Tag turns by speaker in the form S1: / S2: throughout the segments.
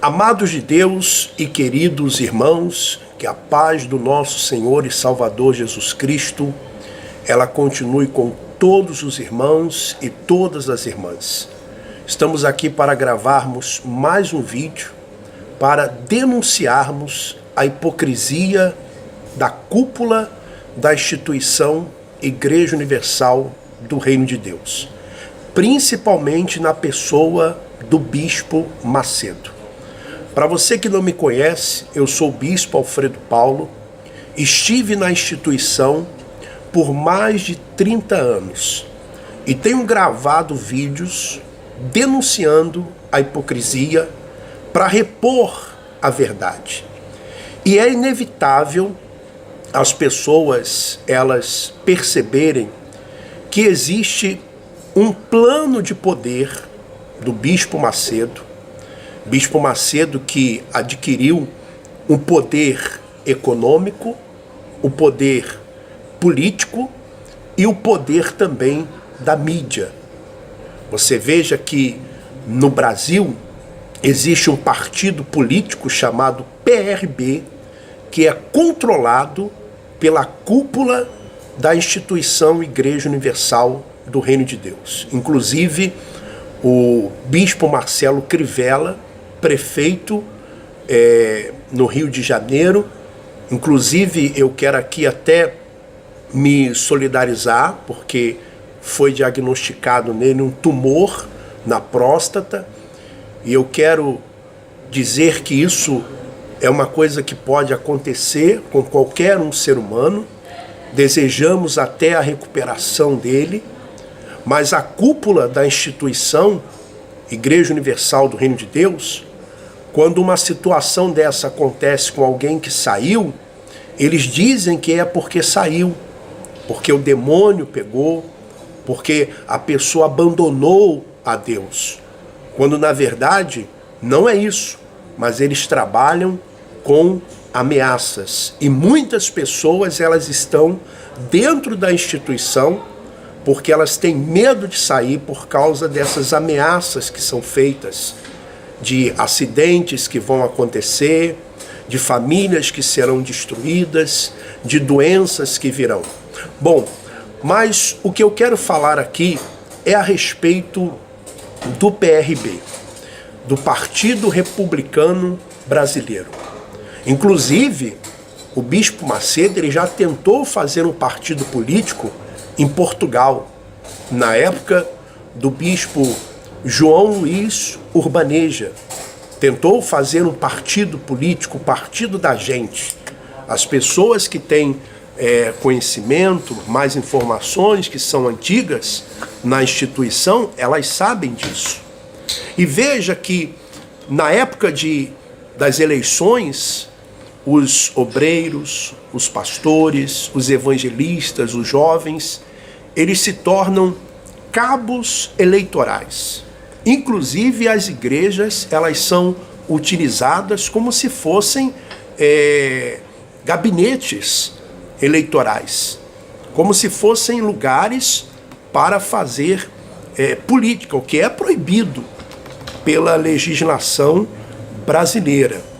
S1: Amados de Deus e queridos irmãos, que a paz do nosso Senhor e Salvador Jesus Cristo, ela continue com todos os irmãos e todas as irmãs. Estamos aqui para gravarmos mais um vídeo para denunciarmos a hipocrisia da cúpula da instituição Igreja Universal do Reino de Deus, principalmente na pessoa do Bispo Macedo. Para você que não me conhece, eu sou o Bispo Alfredo Paulo, estive na instituição por mais de 30 anos e tenho gravado vídeos denunciando a hipocrisia para repor a verdade. E é inevitável as pessoas elas perceberem que existe um plano de poder do Bispo Macedo, Bispo Macedo que adquiriu um poder econômico, o poder político e o poder também da mídia. Você veja que no Brasil existe um partido político chamado PRB, que é controlado pela cúpula da instituição Igreja Universal do Reino de Deus. Inclusive, o Bispo Marcelo Crivella, prefeito no Rio de Janeiro, inclusive eu quero aqui até me solidarizar, porque foi diagnosticado nele um tumor na próstata, e eu quero dizer que isso é uma coisa que pode acontecer com qualquer um ser humano. Desejamos até a recuperação dele, mas a cúpula da instituição Igreja Universal do Reino de Deus, quando uma situação dessa acontece com alguém que saiu, eles dizem que é porque saiu, porque o demônio pegou, porque a pessoa abandonou a Deus. Quando na verdade não é isso, mas eles trabalham com ameaças. E muitas pessoas elas estão dentro da instituição porque elas têm medo de sair por causa dessas ameaças que são feitas, de acidentes que vão acontecer, de famílias que serão destruídas, de doenças que virão. Bom, mas o que eu quero falar aqui é a respeito do PRB, do Partido Republicano Brasileiro. Inclusive, o Bispo Macedo ele já tentou fazer um partido político em Portugal, na época do Bispo João Luís Urbaneja. Tentou fazer um partido político, o partido da gente. As pessoas que têm conhecimento, mais informações, que são antigas na instituição, elas sabem disso. E veja que na época das eleições, os obreiros, os pastores, os evangelistas, os jovens, eles se tornam cabos eleitorais. Inclusive as igrejas, elas são utilizadas como se fossem gabinetes eleitorais, como se fossem lugares para fazer política, o que é proibido pela legislação brasileira.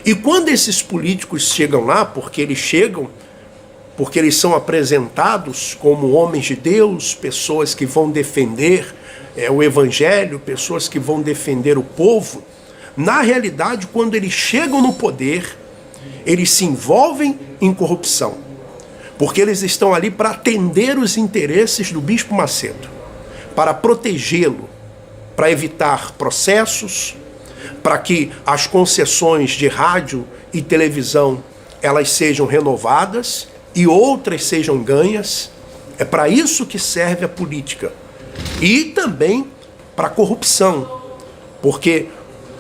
S1: E quando esses políticos chegam lá, porque eles são apresentados como homens de Deus, pessoas que vão defender o evangelho, pessoas que vão defender o povo, na realidade, quando eles chegam no poder, eles se envolvem em corrupção, porque eles estão ali para atender os interesses do Bispo Macedo, para protegê-lo, para evitar processos, para que as concessões de rádio e televisão elas sejam renovadas e outras sejam ganhas. É para isso que serve a política. E também para a corrupção, porque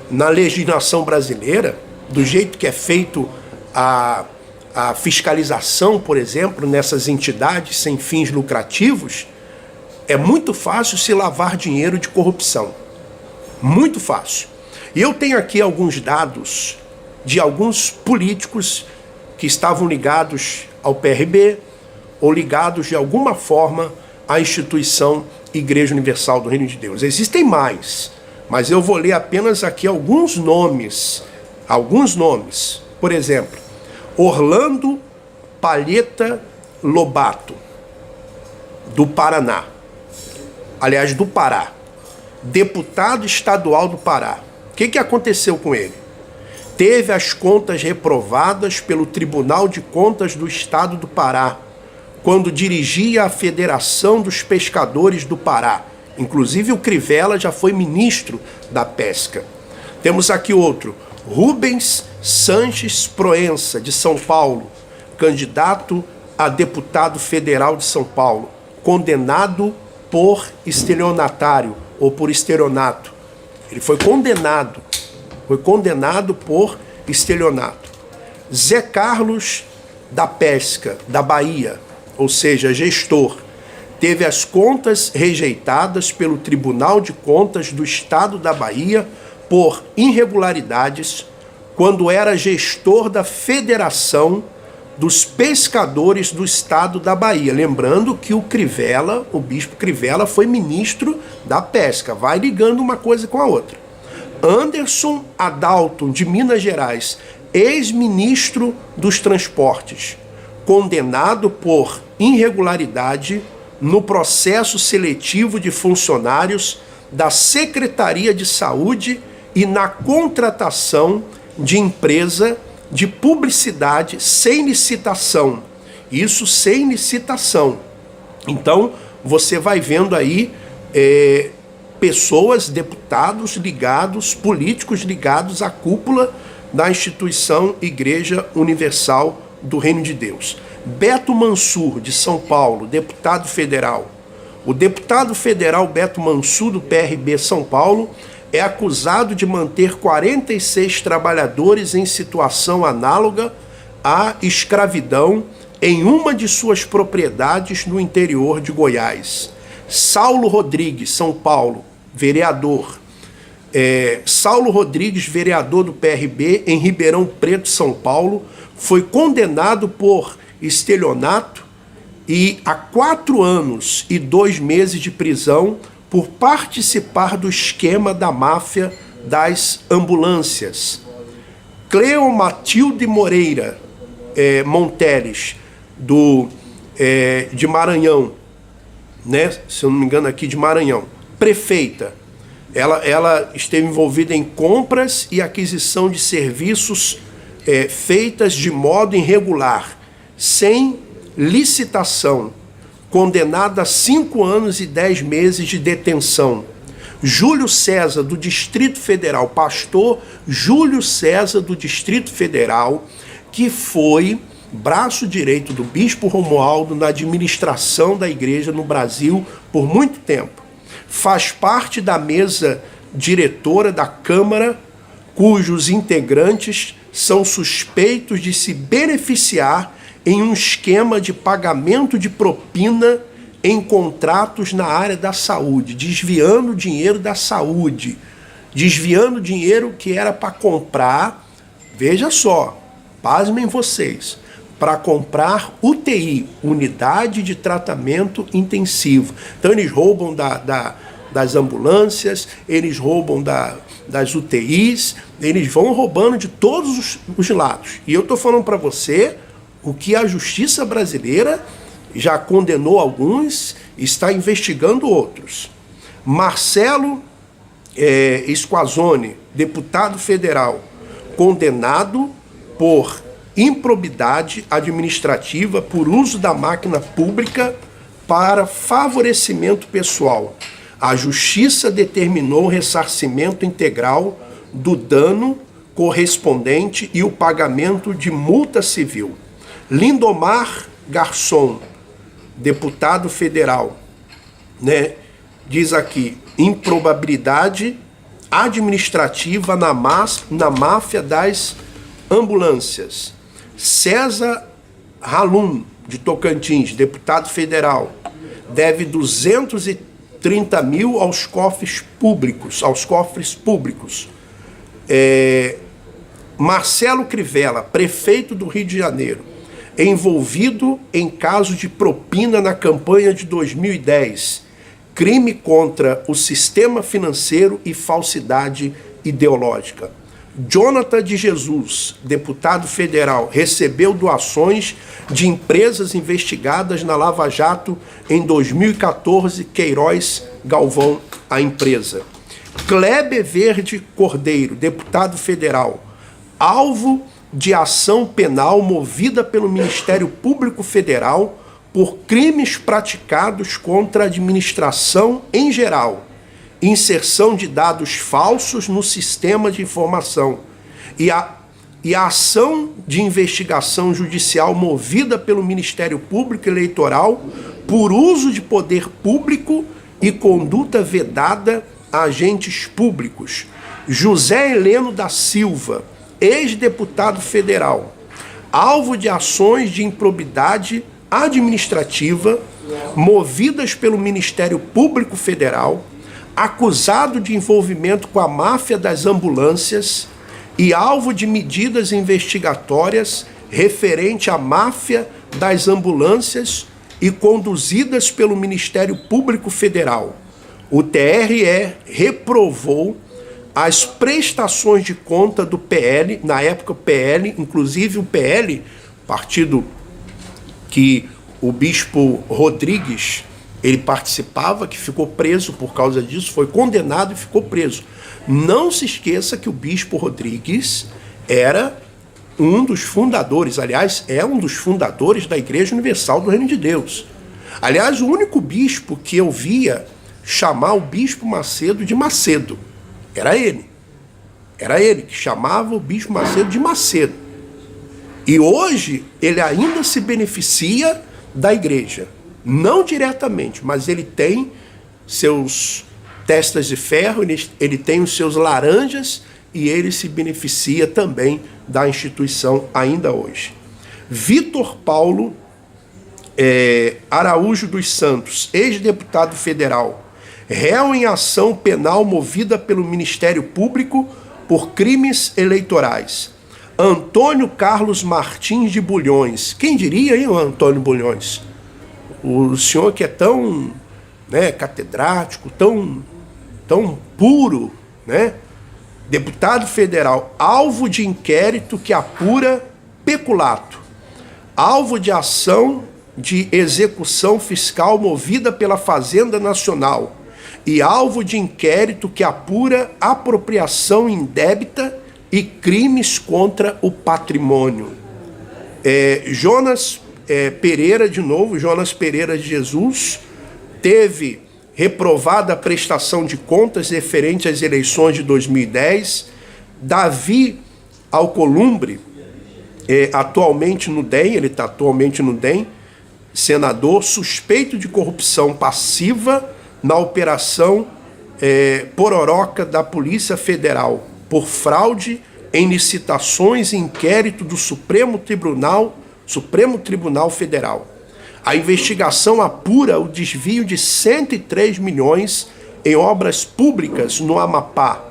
S1: na legislação brasileira, do jeito que é feito a fiscalização, por exemplo, nessas entidades sem fins lucrativos, é muito fácil se lavar dinheiro de corrupção. Muito fácil. E eu tenho aqui alguns dados de alguns políticos que estavam ligados ao PRB ou ligados de alguma forma à instituição Igreja Universal do Reino de Deus. Existem mais, mas eu vou ler apenas aqui alguns nomes. Por exemplo, Orlando Palheta Lobato, do Paraná. Aliás, do Pará. Deputado estadual do Pará. O que aconteceu com ele? Teve as contas reprovadas pelo Tribunal de Contas do Estado do Pará, quando dirigia a Federação dos Pescadores do Pará. Inclusive o Crivella já foi ministro da Pesca. Temos aqui outro, Rubens Sanches Proença, de São Paulo, candidato a deputado federal de São Paulo, condenado por estelionatário ou por estelionato. Ele foi condenado por estelionato. Zé Carlos da Pesca, da Bahia, ou seja, gestor, teve as contas rejeitadas pelo Tribunal de Contas do Estado da Bahia por irregularidades quando era gestor da Federação dos Pescadores do Estado da Bahia. Lembrando que o Crivella, o bispo Crivella, foi ministro da Pesca. Vai ligando uma coisa com a outra. Anderson Adalton, de Minas Gerais, ex-ministro dos Transportes, condenado por irregularidade no processo seletivo de funcionários da Secretaria de Saúde e na contratação de empresa de publicidade sem licitação. Isso sem licitação. Então, você vai vendo aí pessoas, deputados ligados, políticos ligados à cúpula da instituição Igreja Universal do Reino de Deus. Beto Mansur, de São Paulo, deputado federal. O deputado federal Beto Mansur, do PRB São Paulo, é acusado de manter 46 trabalhadores em situação análoga à escravidão em uma de suas propriedades no interior de Goiás. Saulo Rodrigues, São Paulo, vereador. Saulo Rodrigues, vereador do PRB em Ribeirão Preto, São Paulo, foi condenado por estelionato e a 4 anos e 2 meses de prisão por participar do esquema da máfia das ambulâncias. Cleo Matilde Moreira Monteles, de Maranhão, né? Se eu não me engano aqui de Maranhão, prefeita. Ela esteve envolvida em compras e aquisição de serviços feitas de modo irregular, sem licitação, condenada a 5 anos e 10 meses de detenção. Júlio César, do Distrito Federal, pastor Júlio César, do Distrito Federal, que foi braço direito do bispo Romualdo na administração da igreja no Brasil por muito tempo. Faz parte da mesa diretora da Câmara, cujos integrantes são suspeitos de se beneficiar em um esquema de pagamento de propina em contratos na área da saúde, desviando dinheiro da saúde, desviando dinheiro que era para comprar, veja só, pasmem vocês, para comprar UTI, unidade de tratamento intensivo. Então eles roubam das ambulâncias, eles roubam das UTIs, eles vão roubando de todos os lados. E eu estou falando para você o que a justiça brasileira já condenou alguns, está investigando outros. Marcelo Squazzoni, deputado federal, condenado por improbidade administrativa por uso da máquina pública para favorecimento pessoal. A justiça determinou o ressarcimento integral do dano correspondente e o pagamento de multa civil. Lindomar Garçom, deputado federal, né, diz aqui, improbabilidade administrativa na máfia das ambulâncias. César Halum, de Tocantins, deputado federal, deve 230 mil aos cofres públicos. Marcelo Crivella, prefeito do Rio de Janeiro, envolvido em caso de propina na campanha de 2010. crime contra o sistema financeiro e falsidade ideológica. Jonathan de Jesus, deputado federal, recebeu doações de empresas investigadas na Lava Jato em 2014, Queiroz Galvão, a empresa. Kleber Verde Cordeiro, deputado federal, alvo de ação penal movida pelo Ministério Público Federal por crimes praticados contra a administração em geral, inserção de dados falsos no sistema de informação e a ação de investigação judicial movida pelo Ministério Público Eleitoral por uso de poder público e conduta vedada a agentes públicos. José Heleno da Silva, ex-deputado federal, alvo de ações de improbidade administrativa movidas pelo Ministério Público Federal, acusado de envolvimento com a máfia das ambulâncias e alvo de medidas investigatórias referente à máfia das ambulâncias e conduzidas pelo Ministério Público Federal. O TRE reprovou as prestações de conta do PL, na época o PL, inclusive o PL, partido que o bispo Rodrigues, ele participava, que ficou preso por causa disso, foi condenado e ficou preso. Não se esqueça que o bispo Rodrigues era um dos fundadores, aliás, é um dos fundadores da Igreja Universal do Reino de Deus. Aliás, o único bispo que eu via chamar o bispo Macedo de Macedo era ele. Era ele que chamava o bispo Macedo de Macedo. E hoje ele ainda se beneficia da igreja. Não diretamente, mas ele tem seus testas de ferro, ele tem os seus laranjas e ele se beneficia também da instituição ainda hoje. Vitor Paulo Araújo dos Santos, ex-deputado federal, réu em ação penal movida pelo Ministério Público por crimes eleitorais. Antônio Carlos Martins de Bulhões. Quem diria, hein, Antônio Bulhões? O senhor que é tão, catedrático, tão puro, Deputado federal, alvo de inquérito que apura peculato. Alvo de ação de execução fiscal movida pela Fazenda Nacional. E alvo de inquérito que apura apropriação indébita e crimes contra o patrimônio. Jonas Pereira, de novo, Jonas Pereira de Jesus, teve reprovada a prestação de contas referente às eleições de 2010. Davi Alcolumbre, atualmente no DEM, ele está atualmente no DEM, senador, suspeito de corrupção passiva na operação Pororoca da Polícia Federal, por fraude em licitações e inquérito do Supremo Tribunal Federal. A investigação apura o desvio de 103 milhões em obras públicas no Amapá.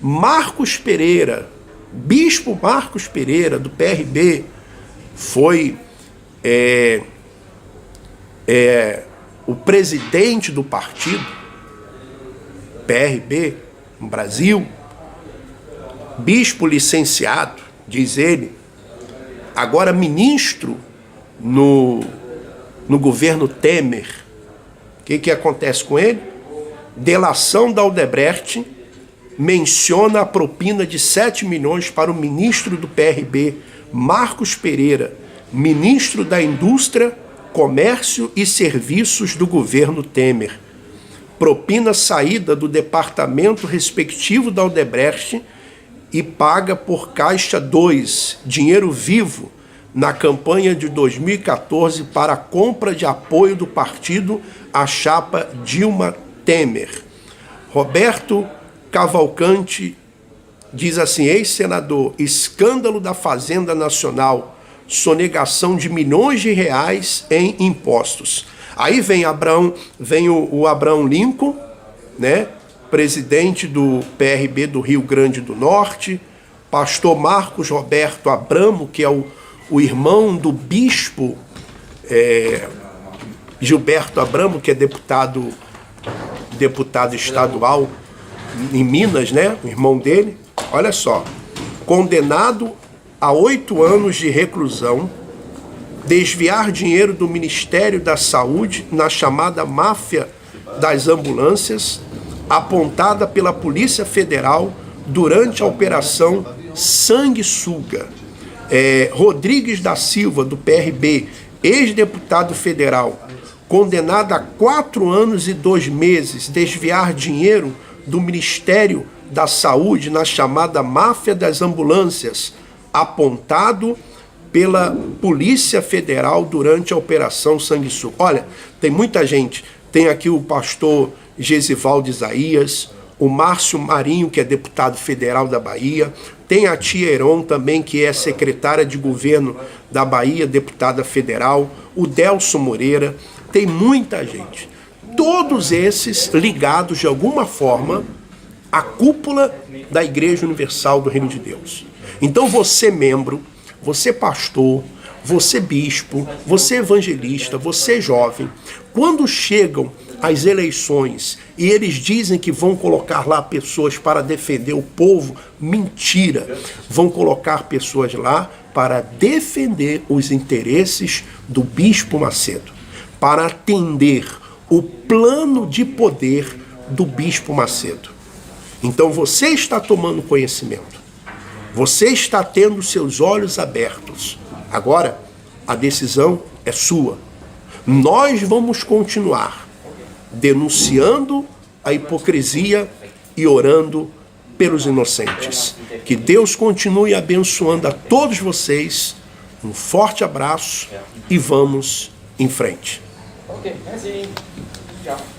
S1: Marcos Pereira, bispo Marcos Pereira, do PRB, foi o presidente do partido PRB no Brasil, bispo licenciado, diz ele, agora ministro no governo Temer. O que acontece com ele? Delação da Odebrecht, menciona a propina de 7 milhões para o ministro do PRB, Marcos Pereira, ministro da Indústria, Comércio e Serviços do governo Temer. Propina saída do departamento respectivo da Odebrecht e paga por Caixa 2, dinheiro vivo, na campanha de 2014 para a compra de apoio do partido à chapa Dilma Temer. Roberto Cavalcante diz assim: ex-senador, escândalo da Fazenda Nacional, sonegação de milhões de reais em impostos. Aí vem o Abrão Lincoln, presidente do PRB do Rio Grande do Norte, pastor Marcos Roberto Abramo, que é o irmão do bispo Gilberto Abramo, que é deputado deputado estadual em Minas, né? O irmão dele, olha só, condenado a 8 anos de reclusão, desviar dinheiro do Ministério da Saúde na chamada máfia das ambulâncias, apontada pela Polícia Federal durante a Operação Sanguessuga. Rodrigues da Silva, do PRB, ex-deputado federal, condenado a 4 anos e 2 meses, desviar dinheiro do Ministério da Saúde na chamada máfia das ambulâncias, apontado pela Polícia Federal durante a Operação Sanguessuga. Olha, tem muita gente. Tem aqui o pastor Gesivaldo Isaías, o Márcio Marinho, que é deputado federal da Bahia, tem a tia Heron também, que é secretária de governo da Bahia, deputada federal, o Delso Moreira, tem muita gente. Todos esses ligados de alguma forma à cúpula da Igreja Universal do Reino de Deus. Então você membro, você pastor, você bispo, você evangelista, você jovem, quando chegam as eleições e eles dizem que vão colocar lá pessoas para defender o povo, mentira. Vão colocar pessoas lá para defender os interesses do Bispo Macedo, para atender o plano de poder do Bispo Macedo. Então você está tomando conhecimento, você está tendo seus olhos abertos. Agora, a decisão é sua. Nós vamos continuar denunciando a hipocrisia e orando pelos inocentes. Que Deus continue abençoando a todos vocês. Um forte abraço e vamos em frente.
S2: Ok, merci. Ciao.